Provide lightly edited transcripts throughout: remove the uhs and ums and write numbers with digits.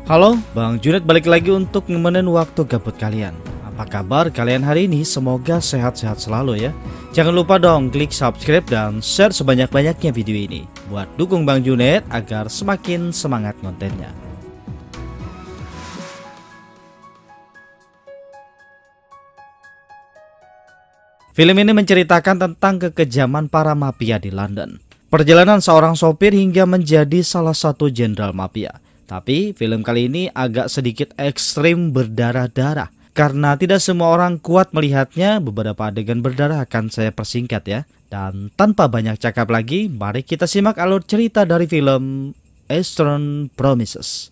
Halo, Bang Junet balik lagi untuk nemenin waktu gabut kalian. Apa kabar kalian hari ini? Semoga sehat-sehat selalu ya. Jangan lupa dong klik subscribe dan share sebanyak-banyaknya video ini buat dukung Bang Junet agar semakin semangat kontennya. Film ini menceritakan tentang kekejaman para mafia di London. Perjalanan seorang sopir hingga menjadi salah satu jenderal mafia. Tapi film kali ini agak sedikit ekstrim berdarah-darah. Karena tidak semua orang kuat melihatnya, beberapa adegan berdarah akan saya persingkat ya. Dan tanpa banyak cakap lagi, mari kita simak alur cerita dari film Eastern Promises.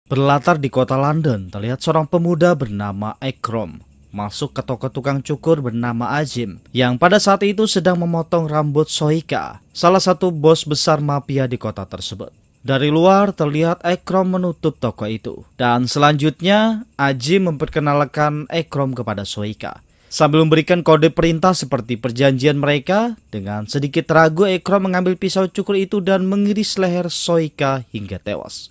Berlatar di kota London, terlihat seorang pemuda bernama Akrom masuk ke toko tukang cukur bernama Azim yang pada saat itu sedang memotong rambut Soika, salah satu bos besar mafia di kota tersebut. Dari luar terlihat Akrom menutup toko itu, dan selanjutnya Azim memperkenalkan Akrom kepada Soika sambil memberikan kode perintah seperti perjanjian mereka. Dengan sedikit ragu, Akrom mengambil pisau cukur itu dan mengiris leher Soika hingga tewas.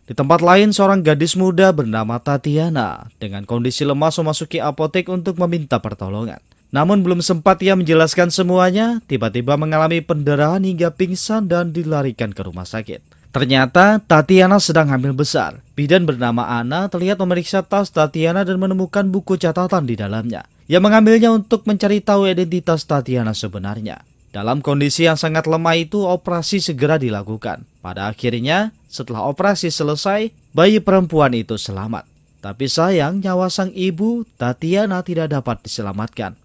Di tempat lain, seorang gadis muda bernama Tatiana dengan kondisi lemas memasuki apotek untuk meminta pertolongan. Namun belum sempat ia menjelaskan semuanya, tiba-tiba mengalami pendarahan hingga pingsan dan dilarikan ke rumah sakit. Ternyata Tatiana sedang hamil besar. Bidan bernama Anna terlihat memeriksa tas Tatiana dan menemukan buku catatan di dalamnya. Ia mengambilnya untuk mencari tahu identitas Tatiana sebenarnya. Dalam kondisi yang sangat lemah itu, operasi segera dilakukan. Pada akhirnya, setelah operasi selesai, bayi perempuan itu selamat. Tapi sayang, nyawa sang ibu, Tatiana, tidak dapat diselamatkan.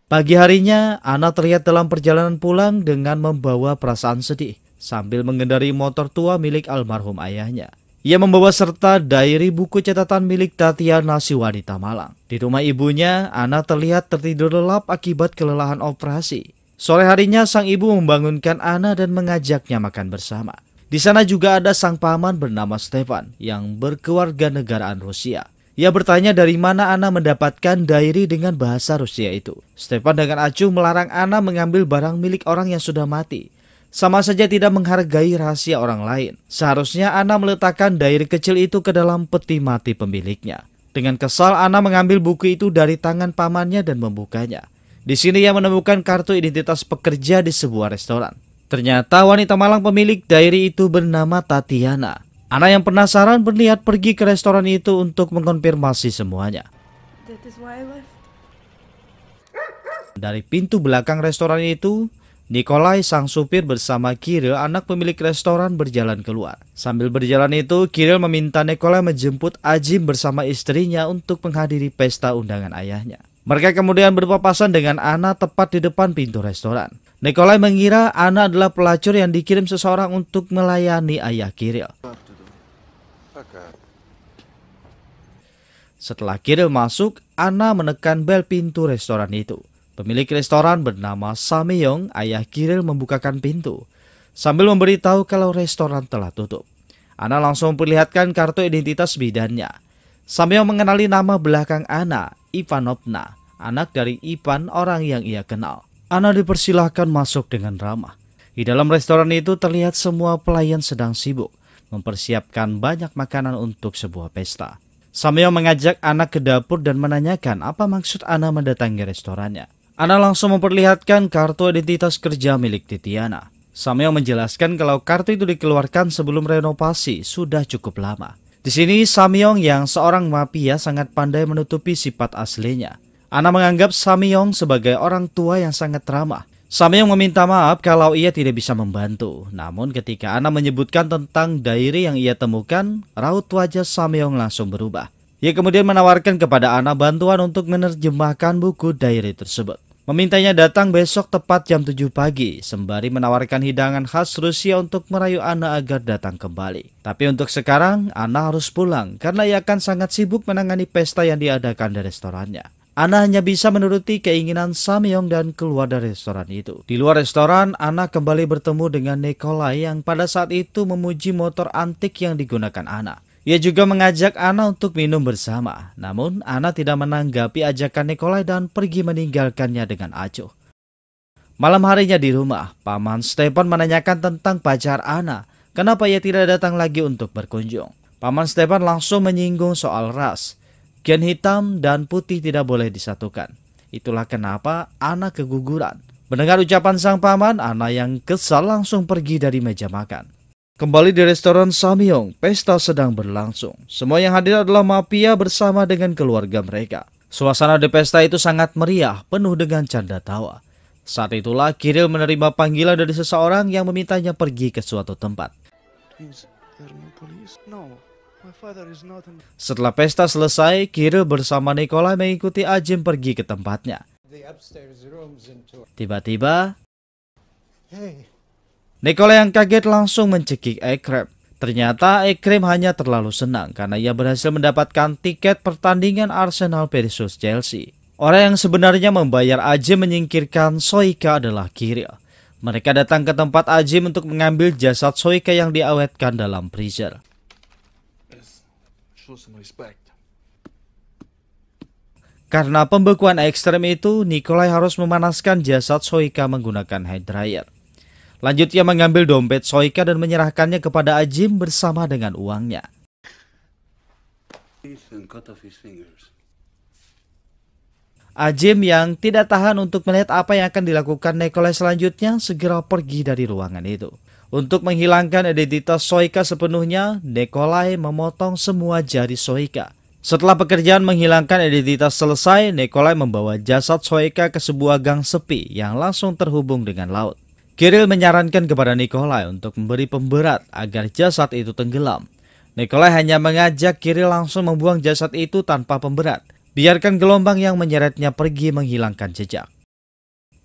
Pagi harinya, Anna terlihat dalam perjalanan pulang dengan membawa perasaan sedih sambil mengendarai motor tua milik almarhum ayahnya. Ia membawa serta diary buku catatan milik Tatiana, si wanita malang. Di rumah ibunya, Anna terlihat tertidur lelap akibat kelelahan operasi. Sore harinya, sang ibu membangunkan Anna dan mengajaknya makan bersama. Di sana juga ada sang paman bernama Stefan yang berkewarganegaraan Rusia. Ia bertanya dari mana Anna mendapatkan diary dengan bahasa Rusia itu. Stefan dengan acuh melarang Anna mengambil barang milik orang yang sudah mati. Sama saja tidak menghargai rahasia orang lain. Seharusnya Anna meletakkan diary kecil itu ke dalam peti mati pemiliknya. Dengan kesal, Anna mengambil buku itu dari tangan pamannya dan membukanya. Di sini ia menemukan kartu identitas pekerja di sebuah restoran. Ternyata wanita malang pemilik diary itu bernama Tatiana. Anna yang penasaran berniat pergi ke restoran itu untuk mengkonfirmasi semuanya. Dari pintu belakang restoran itu, Nikolai sang supir bersama Kirill anak pemilik restoran berjalan keluar. Sambil berjalan itu, Kirill meminta Nikolai menjemput Azim bersama istrinya untuk menghadiri pesta undangan ayahnya. Mereka kemudian berpapasan dengan Anna tepat di depan pintu restoran. Nikolai mengira Anna adalah pelacur yang dikirim seseorang untuk melayani ayah Kirill. Setelah Kirill masuk, Anna menekan bel pintu restoran itu. Pemilik restoran bernama Samyong, ayah Kirill, membukakan pintu sambil memberitahu kalau restoran telah tutup. Anna langsung memperlihatkan kartu identitas bidannya. Samyong mengenali nama belakang Anna, Ivanovna, anak dari Ivan, orang yang ia kenal. Anna dipersilahkan masuk dengan ramah. Di dalam restoran itu terlihat semua pelayan sedang sibuk mempersiapkan banyak makanan untuk sebuah pesta. Samyong mengajak Anna ke dapur dan menanyakan apa maksud Anna mendatangi restorannya. Anna langsung memperlihatkan kartu identitas kerja milik Tatiana. Samyong menjelaskan kalau kartu itu dikeluarkan sebelum renovasi sudah cukup lama. Di sini Samyong yang seorang mafia sangat pandai menutupi sifat aslinya. Anna menganggap Samyong sebagai orang tua yang sangat ramah. Samyong meminta maaf kalau ia tidak bisa membantu. Namun ketika Anna menyebutkan tentang diary yang ia temukan, raut wajah Samyong langsung berubah. Ia kemudian menawarkan kepada Anna bantuan untuk menerjemahkan buku diary tersebut. Memintanya datang besok tepat jam 7 pagi, sembari menawarkan hidangan khas Rusia untuk merayu Anna agar datang kembali. Tapi untuk sekarang, Anna harus pulang karena ia akan sangat sibuk menangani pesta yang diadakan di restorannya. Anna hanya bisa menuruti keinginan Samyong dan keluar dari restoran itu. Di luar restoran, Anna kembali bertemu dengan Nikolai yang pada saat itu memuji motor antik yang digunakan Anna. Ia juga mengajak Anna untuk minum bersama. Namun Anna tidak menanggapi ajakan Nikolai dan pergi meninggalkannya dengan acuh. Malam harinya di rumah, Paman Stepan menanyakan tentang pacar Anna. Kenapa ia tidak datang lagi untuk berkunjung? Paman Stepan langsung menyinggung soal ras. Gen hitam dan putih tidak boleh disatukan. Itulah kenapa Anna keguguran. Mendengar ucapan sang paman, Anna yang kesal langsung pergi dari meja makan. Kembali di restoran Samyong, pesta sedang berlangsung. Semua yang hadir adalah mafia bersama dengan keluarga mereka. Suasana di pesta itu sangat meriah, penuh dengan canda tawa. Saat itulah Kiril menerima panggilan dari seseorang yang memintanya pergi ke suatu tempat. Setelah pesta selesai, Kiril bersama Nikolai mengikuti Ajim pergi ke tempatnya. Tiba-tiba, Nikolai yang kaget langsung mencekik Ekrem. Ternyata Ekrem hanya terlalu senang karena ia berhasil mendapatkan tiket pertandingan Arsenal versus Chelsea. Orang yang sebenarnya membayar Ajim menyingkirkan Soika adalah Kiril. Mereka datang ke tempat Ajim untuk mengambil jasad Soika yang diawetkan dalam freezer. Karena pembekuan ekstrem itu, Nikolai harus memanaskan jasad Soika menggunakan hair dryer. Lanjut ia mengambil dompet Soika dan menyerahkannya kepada Ajim bersama dengan uangnya. Ajim yang tidak tahan untuk melihat apa yang akan dilakukan Nikolai selanjutnya segera pergi dari ruangan itu. Untuk menghilangkan identitas Soika sepenuhnya, Nikolai memotong semua jari Soika. Setelah pekerjaan menghilangkan identitas selesai, Nikolai membawa jasad Soika ke sebuah gang sepi yang langsung terhubung dengan laut. Kiril menyarankan kepada Nikolai untuk memberi pemberat agar jasad itu tenggelam. Nikolai hanya mengajak Kiril langsung membuang jasad itu tanpa pemberat. Biarkan gelombang yang menyeretnya pergi menghilangkan jejak.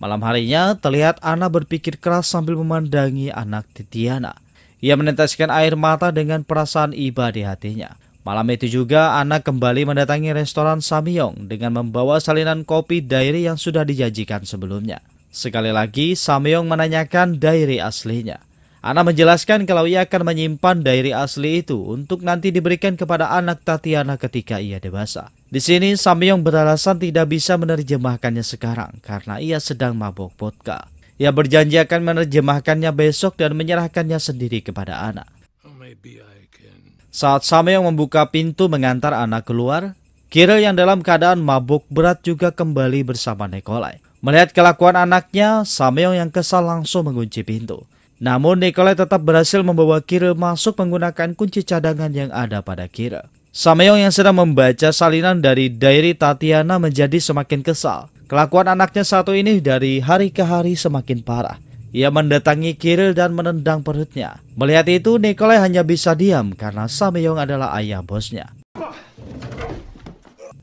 Malam harinya, terlihat Anna berpikir keras sambil memandangi anak Titiana. Ia meneteskan air mata dengan perasaan iba di hatinya. Malam itu juga, Anna kembali mendatangi restoran Samyong dengan membawa salinan kopi diary yang sudah dijanjikan sebelumnya. Sekali lagi, Samyong menanyakan diary aslinya. Anna menjelaskan kalau ia akan menyimpan diary asli itu untuk nanti diberikan kepada anak Tatiana ketika ia dewasa. Di sini, Samyong beralasan tidak bisa menerjemahkannya sekarang karena ia sedang mabuk vodka. Ia berjanji akan menerjemahkannya besok dan menyerahkannya sendiri kepada Anna. Saat Samyong membuka pintu mengantar Anna keluar, Kiril yang dalam keadaan mabuk berat juga kembali bersama Nikolai. Melihat kelakuan anaknya, Samyong yang kesal langsung mengunci pintu. Namun Nikolai tetap berhasil membawa Kiril masuk menggunakan kunci cadangan yang ada pada Kiril. Samyong yang sedang membaca salinan dari diary Tatiana menjadi semakin kesal. Kelakuan anaknya satu ini dari hari ke hari semakin parah. Ia mendatangi Kiril dan menendang perutnya. Melihat itu, Nikolai hanya bisa diam karena Samyong adalah ayah bosnya.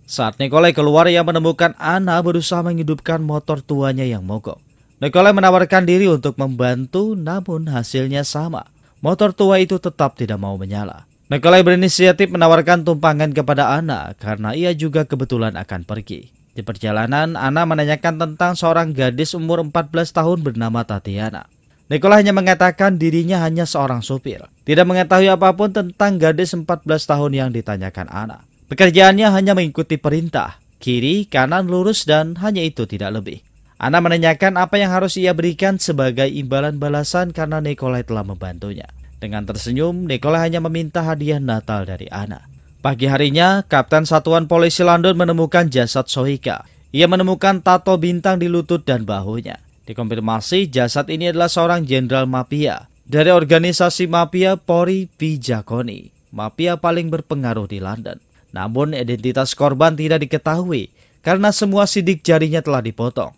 Saat Nikolai keluar, ia menemukan Anna berusaha menghidupkan motor tuanya yang mogok. Nikolai menawarkan diri untuk membantu, namun hasilnya sama. Motor tua itu tetap tidak mau menyala. Nikolai berinisiatif menawarkan tumpangan kepada Anna karena ia juga kebetulan akan pergi. Di perjalanan, Anna menanyakan tentang seorang gadis umur 14 tahun bernama Tatiana. Nikolai hanya mengatakan dirinya hanya seorang supir. Tidak mengetahui apapun tentang gadis 14 tahun yang ditanyakan Anna. Pekerjaannya hanya mengikuti perintah, kiri, kanan, lurus, dan hanya itu tidak lebih. Anna menanyakan apa yang harus ia berikan sebagai imbalan balasan karena Nikolai telah membantunya. Dengan tersenyum, Nikolai hanya meminta hadiah Natal dari Anna. Pagi harinya, Kapten Satuan Polisi London menemukan jasad Soika. Ia menemukan tato bintang di lutut dan bahunya. Dikonfirmasi, jasad ini adalah seorang jenderal mafia dari organisasi mafia Pori Vijakoni, mafia paling berpengaruh di London. Namun, identitas korban tidak diketahui karena semua sidik jarinya telah dipotong.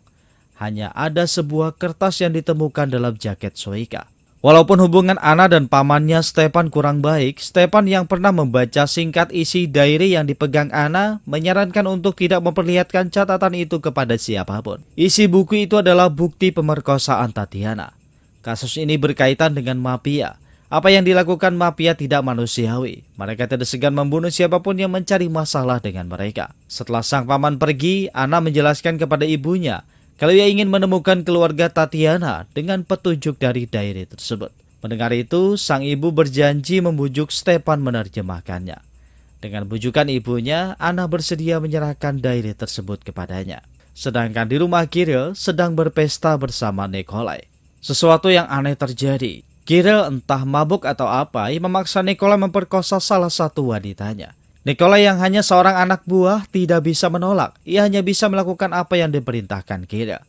Hanya ada sebuah kertas yang ditemukan dalam jaket Soika. Walaupun hubungan Anna dan pamannya Stepan kurang baik, Stepan yang pernah membaca singkat isi diary yang dipegang Anna menyarankan untuk tidak memperlihatkan catatan itu kepada siapapun. Isi buku itu adalah bukti pemerkosaan Tatiana. Kasus ini berkaitan dengan mafia. Apa yang dilakukan mafia tidak manusiawi. Mereka tidak segan membunuh siapapun yang mencari masalah dengan mereka. Setelah sang paman pergi, Anna menjelaskan kepada ibunya kalau ia ingin menemukan keluarga Tatiana dengan petunjuk dari diary tersebut. Mendengar itu, sang ibu berjanji membujuk Stepan menerjemahkannya. Dengan bujukan ibunya, Anna bersedia menyerahkan diary tersebut kepadanya. sedangkan di rumah Kirill sedang berpesta bersama Nikolai. Sesuatu yang aneh terjadi. Kirill entah mabuk atau apa yang memaksa Nikolai memperkosa salah satu wanitanya. Nikolai yang hanya seorang anak buah tidak bisa menolak. Ia hanya bisa melakukan apa yang diperintahkan Kirill.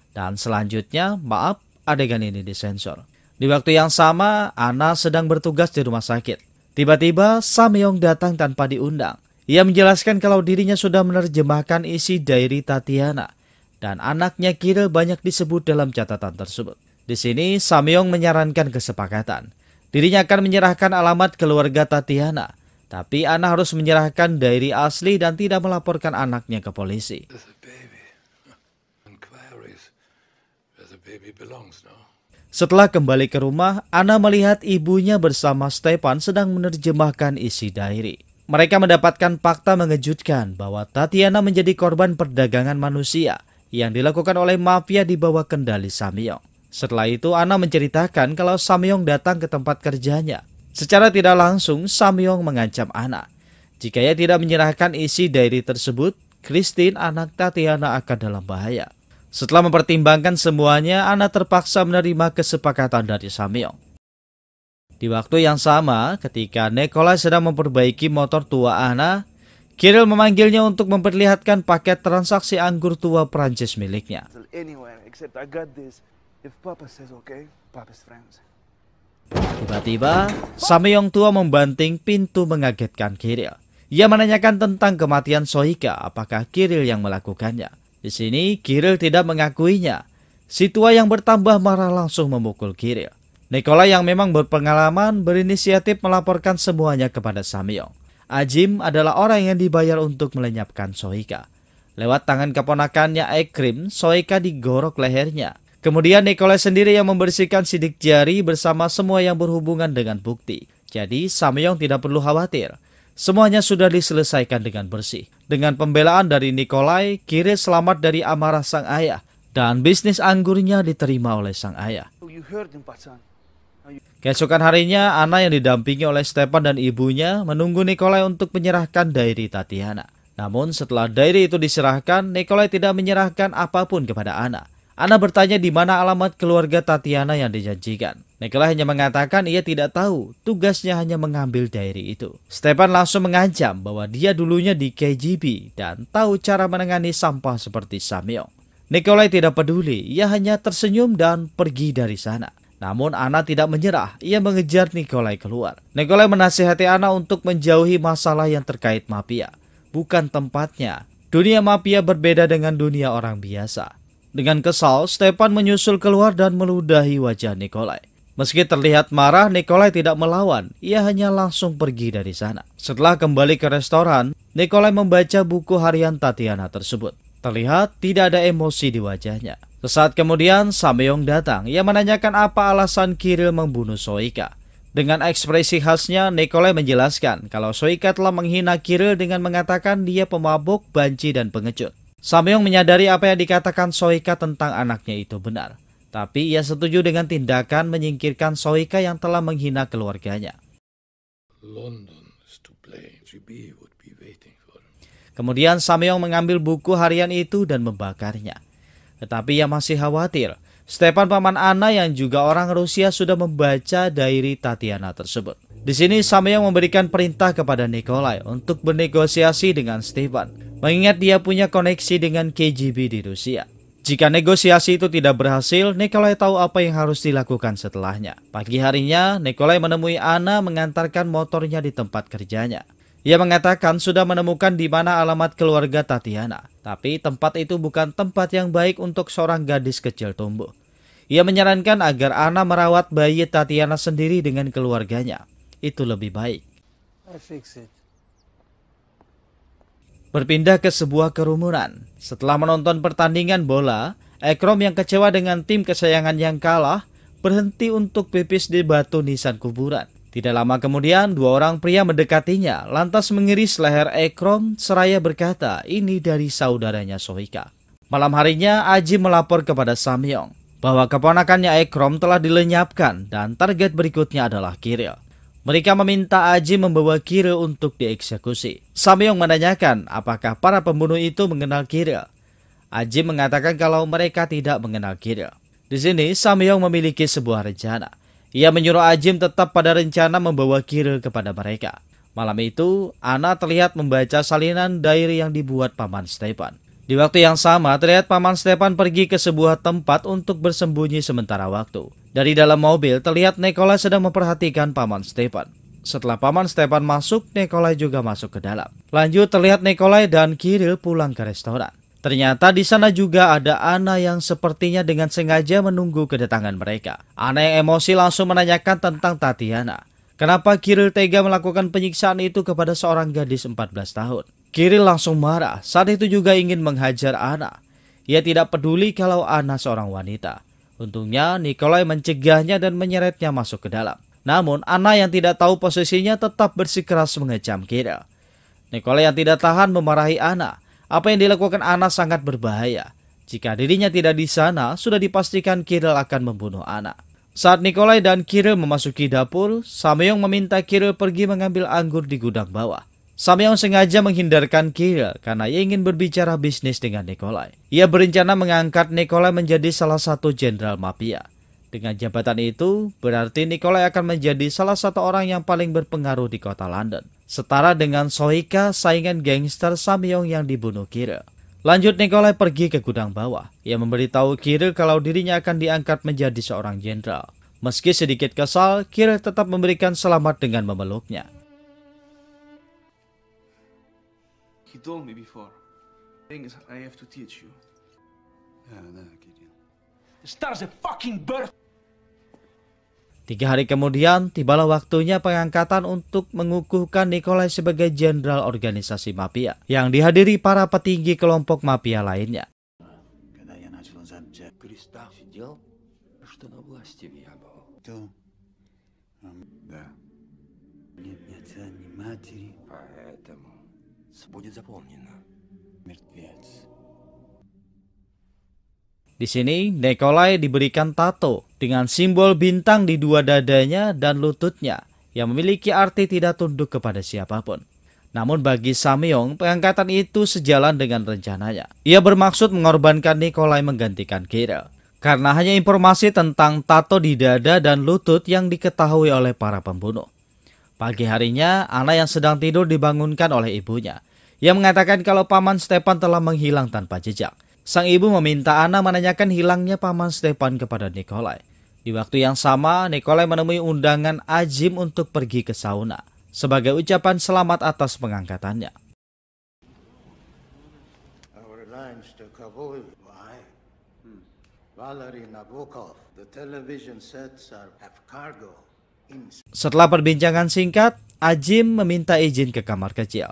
Dan selanjutnya, maaf, adegan ini disensor. Di waktu yang sama, Anna sedang bertugas di rumah sakit. Tiba-tiba, Samyong datang tanpa diundang. Ia menjelaskan kalau dirinya sudah menerjemahkan isi diary Tatiana. Dan anaknya Kirill banyak disebut dalam catatan tersebut. Di sini, Samyong menyarankan kesepakatan. Dirinya akan menyerahkan alamat keluarga Tatiana. Tapi Anna harus menyerahkan diary asli dan tidak melaporkan anaknya ke polisi. Setelah kembali ke rumah, Anna melihat ibunya bersama Stepan sedang menerjemahkan isi diary. Mereka mendapatkan fakta mengejutkan bahwa Tatiana menjadi korban perdagangan manusia yang dilakukan oleh mafia di bawah kendali Samyong. Setelah itu, Anna menceritakan kalau Samyong datang ke tempat kerjanya. Secara tidak langsung, Samyong mengancam Anna. Jika ia tidak menyerahkan isi diary tersebut, Christine, anak Tatiana, akan dalam bahaya. Setelah mempertimbangkan semuanya, Anna terpaksa menerima kesepakatan dari Samyong. Di waktu yang sama, ketika Nikolai sedang memperbaiki motor tua Anna, Kirill memanggilnya untuk memperlihatkan paket transaksi anggur tua Prancis miliknya. Tiba-tiba, Samyong tua membanting pintu mengagetkan Kirill. Ia menanyakan tentang kematian Soika, apakah Kirill yang melakukannya. Di sini, Kirill tidak mengakuinya. Si tua yang bertambah marah langsung memukul Kirill. Nikolai yang memang berpengalaman berinisiatif melaporkan semuanya kepada Samyong. Ajim adalah orang yang dibayar untuk melenyapkan Soika. Lewat tangan keponakannya Ekrim, Soika digorok lehernya. Kemudian Nikolai sendiri yang membersihkan sidik jari bersama semua yang berhubungan dengan bukti. Jadi Samyong tidak perlu khawatir. Semuanya sudah diselesaikan dengan bersih. Dengan pembelaan dari Nikolai, Kirill selamat dari amarah sang ayah. Dan bisnis anggurnya diterima oleh sang ayah. Keesokan harinya, Anna yang didampingi oleh Stepan dan ibunya menunggu Nikolai untuk menyerahkan diary Tatiana. Namun setelah diary itu diserahkan, Nikolai tidak menyerahkan apapun kepada Anna. Anna bertanya di mana alamat keluarga Tatiana yang dijanjikan. Nikolai hanya mengatakan ia tidak tahu, tugasnya hanya mengambil diary itu. Stepan langsung mengancam bahwa dia dulunya di KGB dan tahu cara menangani sampah seperti Samyong. Nikolai tidak peduli, ia hanya tersenyum dan pergi dari sana. Namun Anna tidak menyerah, ia mengejar Nikolai keluar. Nikolai menasihati Anna untuk menjauhi masalah yang terkait mafia. Bukan tempatnya. Dunia mafia berbeda dengan dunia orang biasa. Dengan kesal, Stepan menyusul keluar dan meludahi wajah Nikolai. Meski terlihat marah, Nikolai tidak melawan. Ia hanya langsung pergi dari sana. Setelah kembali ke restoran, Nikolai membaca buku harian Tatiana tersebut. Terlihat tidak ada emosi di wajahnya. Sesaat kemudian, Samyong datang. Ia menanyakan apa alasan Kirill membunuh Soika. Dengan ekspresi khasnya, Nikolai menjelaskan kalau Soika telah menghina Kirill dengan mengatakan dia pemabuk, banci, dan pengecut. Samyong menyadari apa yang dikatakan Soika tentang anaknya itu benar. Tapi ia setuju dengan tindakan menyingkirkan Soika yang telah menghina keluarganya. Kemudian Samyong mengambil buku harian itu dan membakarnya. Tetapi ia masih khawatir. Stepan paman Anna yang juga orang Rusia sudah membaca diary Tatiana tersebut. Di sini Samyong memberikan perintah kepada Nikolai untuk bernegosiasi dengan Stepan, mengingat dia punya koneksi dengan KGB di Rusia. Jika negosiasi itu tidak berhasil, Nikolai tahu apa yang harus dilakukan setelahnya. Pagi harinya, Nikolai menemui Anna mengantarkan motornya di tempat kerjanya. Ia mengatakan sudah menemukan di mana alamat keluarga Tatiana, tapi tempat itu bukan tempat yang baik untuk seorang gadis kecil tumbuh. Ia menyarankan agar Anna merawat bayi Tatiana sendiri dengan keluarganya. Itu lebih baik. Berpindah ke sebuah kerumunan. Setelah menonton pertandingan bola, Ekrom yang kecewa dengan tim kesayangan yang kalah berhenti untuk pipis di batu nisan kuburan. Tidak lama kemudian, dua orang pria mendekatinya, lantas mengiris leher Ekrom seraya berkata, ini dari saudaranya Soika. Malam harinya, Aji melapor kepada Samyong bahwa keponakannya Ekrom telah dilenyapkan dan target berikutnya adalah Kirill. Mereka meminta Aji membawa Kirill untuk dieksekusi. Samyong menanyakan apakah para pembunuh itu mengenal Kirill. Ajim mengatakan kalau mereka tidak mengenal Kirill. Di sini, Samyong memiliki sebuah rencana. Ia menyuruh Ajim tetap pada rencana membawa Kirill kepada mereka. Malam itu, Anna terlihat membaca salinan diary yang dibuat Paman Stepan. Di waktu yang sama, terlihat Paman Stepan pergi ke sebuah tempat untuk bersembunyi sementara waktu. Dari dalam mobil, terlihat Nikolai sedang memperhatikan Paman Stepan. Setelah Paman Stepan masuk, Nikolai juga masuk ke dalam. Lanjut, terlihat Nikolai dan Kirill pulang ke restoran. Ternyata di sana juga ada Anna yang sepertinya dengan sengaja menunggu kedatangan mereka. Anna yang emosi langsung menanyakan tentang Tatiana. Kenapa Kirill tega melakukan penyiksaan itu kepada seorang gadis 14 tahun? Kirill langsung marah, saat itu juga ingin menghajar Anna. Ia tidak peduli kalau Anna seorang wanita. Untungnya Nikolai mencegahnya dan menyeretnya masuk ke dalam. Namun Anna yang tidak tahu posisinya tetap bersikeras mengecam Kirill. Nikolai yang tidak tahan memarahi Anna. Apa yang dilakukan Anna sangat berbahaya. Jika dirinya tidak di sana, sudah dipastikan Kirill akan membunuh Anna. Saat Nikolai dan Kirill memasuki dapur, Samyong meminta Kirill pergi mengambil anggur di gudang bawah. Samyong sengaja menghindarkan Kirill karena ia ingin berbicara bisnis dengan Nikolai. Ia berencana mengangkat Nikolai menjadi salah satu jenderal mafia. Dengan jabatan itu, berarti Nikolai akan menjadi salah satu orang yang paling berpengaruh di kota London. Setara dengan Soika, saingan gangster Samyong yang dibunuh Kirill. Lanjut, Nikolai pergi ke gudang bawah. Ia memberitahu Kirill kalau dirinya akan diangkat menjadi seorang jenderal. Meski sedikit kesal, Kirill tetap memberikan selamat dengan memeluknya. He told me before. Things I have to teach you. Stars a fucking bird. 3 hari kemudian, tibalah waktunya pengangkatan untuk mengukuhkan Nikolai sebagai jenderal organisasi mafia yang dihadiri para petinggi kelompok mafia lainnya. Di sini, Nikolai diberikan tato dengan simbol bintang di 2 dadanya dan lututnya yang memiliki arti tidak tunduk kepada siapapun. Namun bagi Samyong, pengangkatan itu sejalan dengan rencananya. Ia bermaksud mengorbankan Nikolai menggantikan Kirill. Karena hanya informasi tentang tato di dada dan lutut yang diketahui oleh para pembunuh. Pagi harinya, Anna yang sedang tidur dibangunkan oleh ibunya. Ia mengatakan kalau Paman Stepan telah menghilang tanpa jejak. Sang ibu meminta Anna menanyakan hilangnya Paman Stepan kepada Nikolai. Di waktu yang sama, Nikolai menemui undangan Ajim untuk pergi ke sauna sebagai ucapan selamat atas pengangkatannya. Our lines to Kabul. Why? Valery Nabokov. The television sets have cargo. Setelah perbincangan singkat, Ajim meminta izin ke kamar kecil.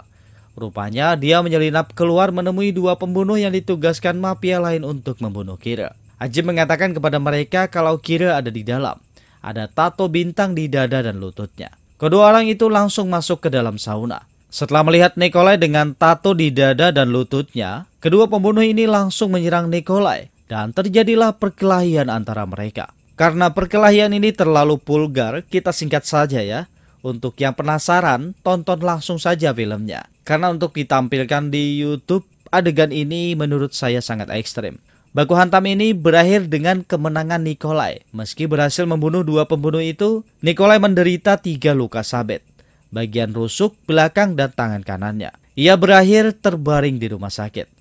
Rupanya dia menyelinap keluar menemui 2 pembunuh yang ditugaskan mafia lain untuk membunuh Kirill. Ajim mengatakan kepada mereka kalau Kirill ada di dalam. Ada tato bintang di dada dan lututnya. Kedua orang itu langsung masuk ke dalam sauna. Setelah melihat Nikolai dengan tato di dada dan lututnya, kedua pembunuh ini langsung menyerang Nikolai dan terjadilah perkelahian antara mereka. Karena perkelahian ini terlalu vulgar, kita singkat saja ya. Untuk yang penasaran, tonton langsung saja filmnya. Karena untuk ditampilkan di YouTube, adegan ini menurut saya sangat ekstrim. Baku hantam ini berakhir dengan kemenangan Nikolai. Meski berhasil membunuh 2 pembunuh itu, Nikolai menderita 3 luka sabet. Bagian rusuk, belakang, dan tangan kanannya. Ia berakhir terbaring di rumah sakit.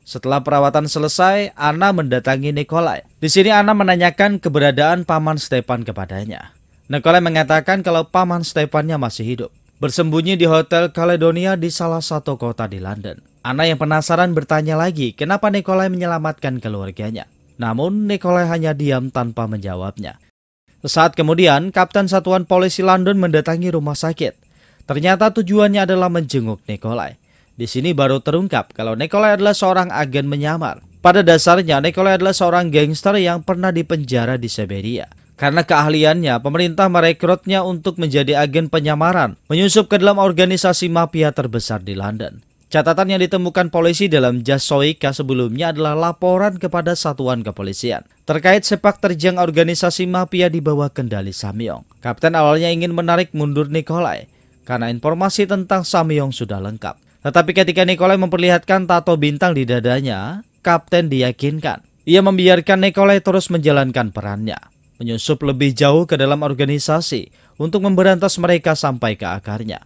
Setelah perawatan selesai, Anna mendatangi Nikolai. Di sini Anna menanyakan keberadaan Paman Stepan kepadanya. Nikolai mengatakan kalau Paman Stepannya masih hidup, bersembunyi di Hotel Caledonia di salah satu kota di London. Anna yang penasaran bertanya lagi kenapa Nikolai menyelamatkan keluarganya. Namun Nikolai hanya diam tanpa menjawabnya. Sesaat kemudian, Kapten Satuan Polisi London mendatangi rumah sakit. Ternyata tujuannya adalah menjenguk Nikolai. Di sini baru terungkap kalau Nikolai adalah seorang agen menyamar. Pada dasarnya, Nikolai adalah seorang gangster yang pernah dipenjara di Siberia. Karena keahliannya, pemerintah merekrutnya untuk menjadi agen penyamaran, menyusup ke dalam organisasi mafia terbesar di London. Catatan yang ditemukan polisi dalam jas Soika sebelumnya adalah laporan kepada satuan kepolisian terkait sepak terjang organisasi mafia di bawah kendali Samyong. Kapten awalnya ingin menarik mundur Nikolai karena informasi tentang Samyong sudah lengkap. Tetapi ketika Nikolai memperlihatkan tato bintang di dadanya, kapten diyakinkan. Ia membiarkan Nikolai terus menjalankan perannya, menyusup lebih jauh ke dalam organisasi untuk memberantas mereka sampai ke akarnya.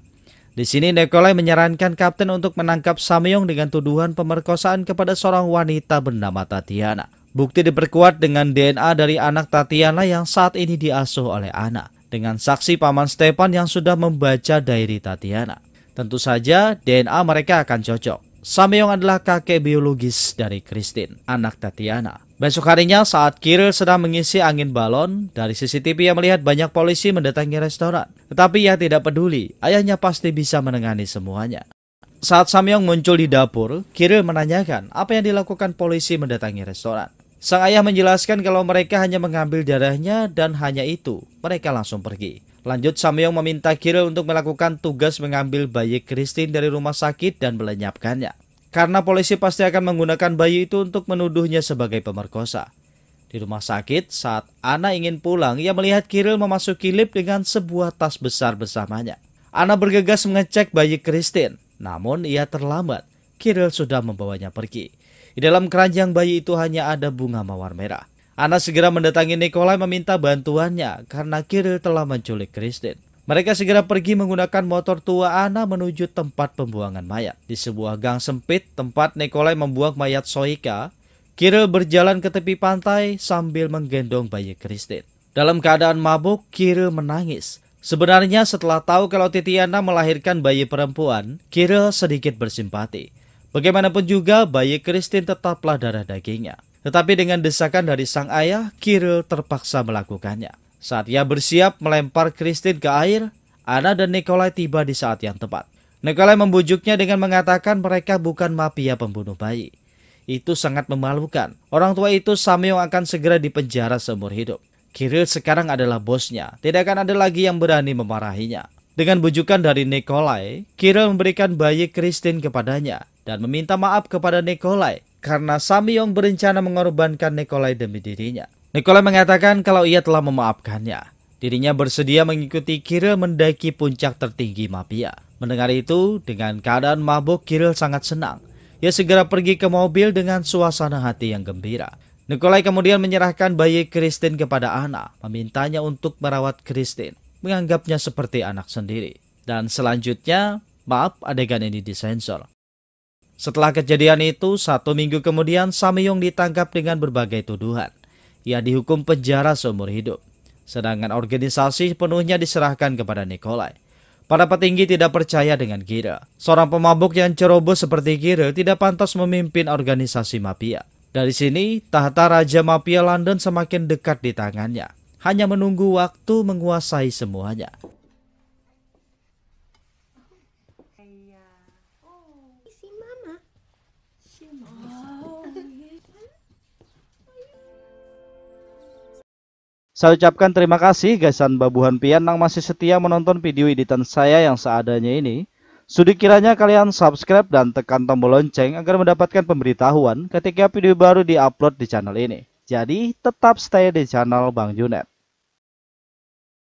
Di sini Nikolai menyarankan kapten untuk menangkap Samyong dengan tuduhan pemerkosaan kepada seorang wanita bernama Tatiana. Bukti diperkuat dengan DNA dari anak Tatiana yang saat ini diasuh oleh Anna, dengan saksi Paman Stepan yang sudah membaca diary Tatiana. Tentu saja DNA mereka akan cocok. Samyong adalah kakek biologis dari Christine, anak Tatiana. Besok harinya saat Kirill sedang mengisi angin balon, dari CCTV ia melihat banyak polisi mendatangi restoran. Tetapi ia tidak peduli, ayahnya pasti bisa menangani semuanya. Saat Samyong muncul di dapur, Kirill menanyakan apa yang dilakukan polisi mendatangi restoran. Sang ayah menjelaskan kalau mereka hanya mengambil darahnya dan hanya itu, mereka langsung pergi. Lanjut, Samyong meminta Kirill untuk melakukan tugas mengambil bayi Christine dari rumah sakit dan melenyapkannya. Karena polisi pasti akan menggunakan bayi itu untuk menuduhnya sebagai pemerkosa. Di rumah sakit, saat Anna ingin pulang, ia melihat Kirill memasuki lift dengan sebuah tas besar bersamanya. Anna bergegas mengecek bayi Christine, namun ia terlambat. Kirill sudah membawanya pergi. Di dalam keranjang bayi itu hanya ada bunga mawar merah. Anna segera mendatangi Nikolai meminta bantuannya karena Kirill telah menculik Christine. Mereka segera pergi menggunakan motor tua Anna menuju tempat pembuangan mayat. Di sebuah gang sempit tempat Nikolai membuang mayat Soika, Kirill berjalan ke tepi pantai sambil menggendong bayi Christine. Dalam keadaan mabuk, Kirill menangis. Sebenarnya setelah tahu kalau Tatiana melahirkan bayi perempuan, Kirill sedikit bersimpati. Bagaimanapun juga, bayi Christine tetaplah darah dagingnya. Tetapi dengan desakan dari sang ayah, Kirill terpaksa melakukannya. Saat ia bersiap melempar Christine ke air, Anna dan Nikolai tiba di saat yang tepat. Nikolai membujuknya dengan mengatakan mereka bukan mafia pembunuh bayi. Itu sangat memalukan. Orang tua itu Samyong akan segera dipenjara seumur hidup. Kirill sekarang adalah bosnya, tidak akan ada lagi yang berani memarahinya. Dengan bujukan dari Nikolai, Kirill memberikan bayi Christine kepadanya dan meminta maaf kepada Nikolai karena Samyong berencana mengorbankan Nikolai demi dirinya. Nikolai mengatakan kalau ia telah memaafkannya. Dirinya bersedia mengikuti Kirill mendaki puncak tertinggi mafia. Mendengar itu, dengan keadaan mabuk, Kirill sangat senang. Ia segera pergi ke mobil dengan suasana hati yang gembira. Nikolai kemudian menyerahkan bayi Christine kepada Anna, memintanya untuk merawat Christine, menganggapnya seperti anak sendiri. Dan selanjutnya, maaf adegan ini disensor. Setelah kejadian itu, 1 minggu kemudian Samyong ditangkap dengan berbagai tuduhan. Ia dihukum penjara seumur hidup. Sedangkan organisasi sepenuhnya diserahkan kepada Nikolai. Para petinggi tidak percaya dengan Kirill. Seorang pemabuk yang ceroboh seperti Kirill tidak pantas memimpin organisasi mafia. Dari sini, tahta Raja Mafia London semakin dekat di tangannya. Hanya menunggu waktu menguasai semuanya. Saya ucapkan terima kasih Gasan Babuhan Pian yang masih setia menonton video editan saya yang seadanya ini. Sudi kiranya kalian subscribe dan tekan tombol lonceng agar mendapatkan pemberitahuan ketika video baru diupload di channel ini. Jadi tetap stay di channel Bang Junet.